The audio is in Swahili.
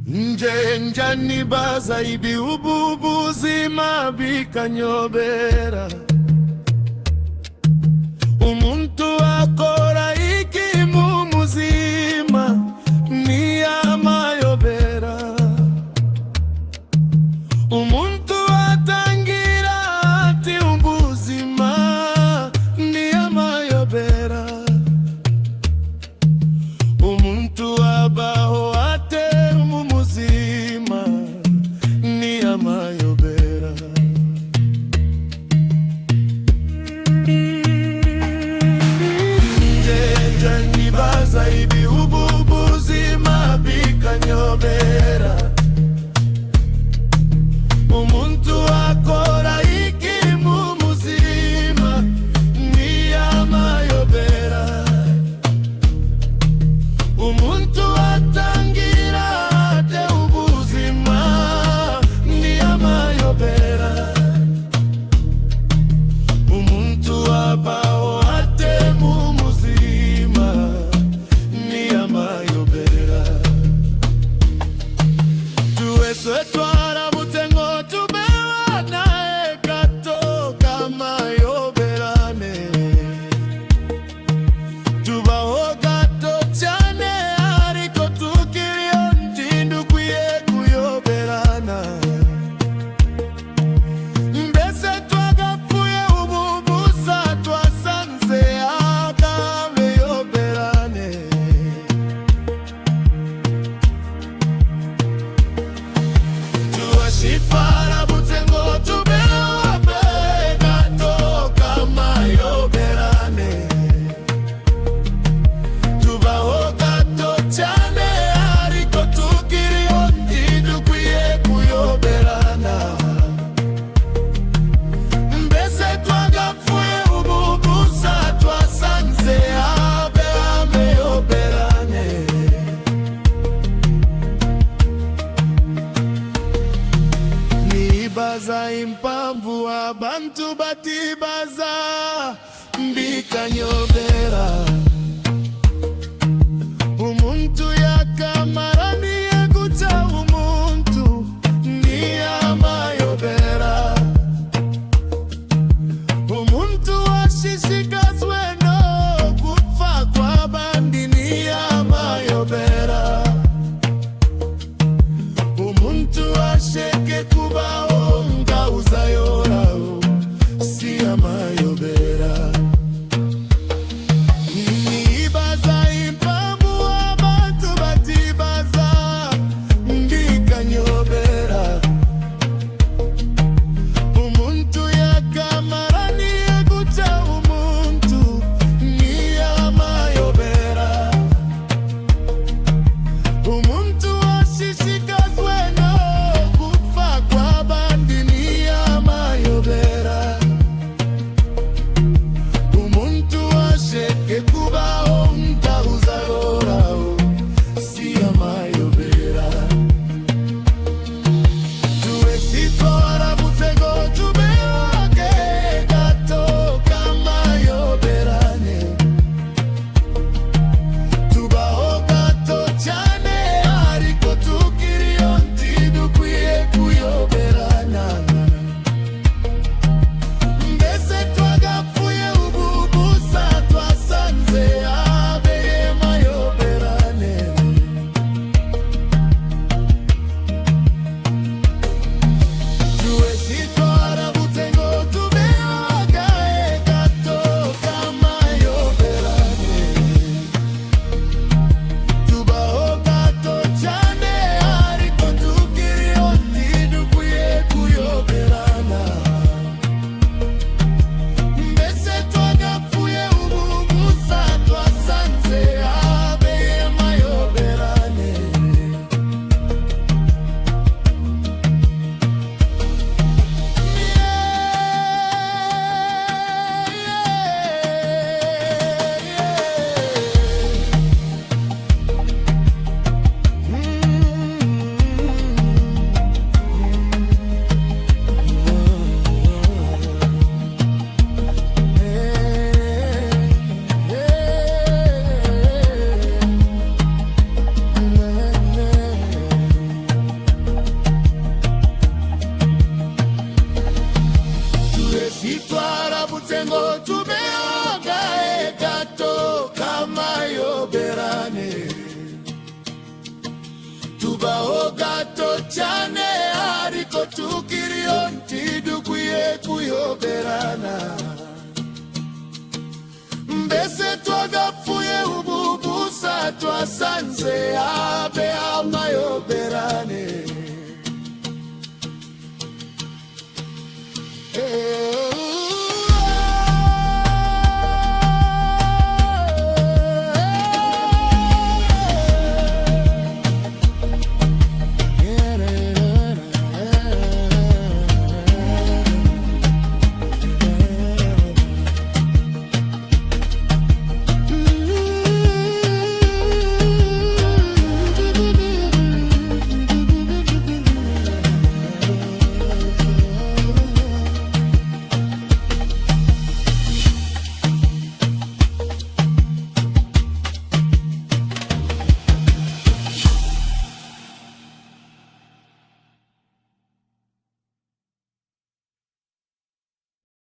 Njenjani baza ibi ububuzima bikanyobera umuntu akora iki mu muzima ni amayobera umuntu atangira ati ubuzima ni amayobera umuntu abaho ate mu muzima ni amayobera njenjani baza ibi ububuzima bikanyobera umuntu akora iki mu muzima ni amayobera umuntu atangira ate ubuzima ni amayobera umuntu abaho ate mu muzima ni amayobera tuwese twaramutse ngo tubeho naye gato k'amayoberane tubaho gato cyane ariko tukiriyo ntidukwiye kuyoberana mbese twagapfuye ubu busa twasanze akameyoberane tuwashifaramutse ngo tubeho gato k'amayoberane tubaho gato cyane ariko tukiriyo ntidukwiye kuyoberana mbese twagapfuye ubu busa twasanze ameyoberane nibaza impamvu abantu batibaza bikanyobera umuntu yakamaraniye guca umuntu ni amayobera umuntu washishikazwe no gupfa kw'abandi ni amayobera umuntu asheke kubaho ngawuzayoraho si amayobera nibaza impamvu abantu batibaza bikanyobera umuntu yakamaraniye guca umuntu ni amayobera umuntu washishikazwe no gupfa kw'abandi ni amayobera itwara butengo tumeoga egato kama yoberane tubaogato chane ariko tukirio ntidukwiye kuyoberana mbese twagapfuye ububusa twasanze abe amayobera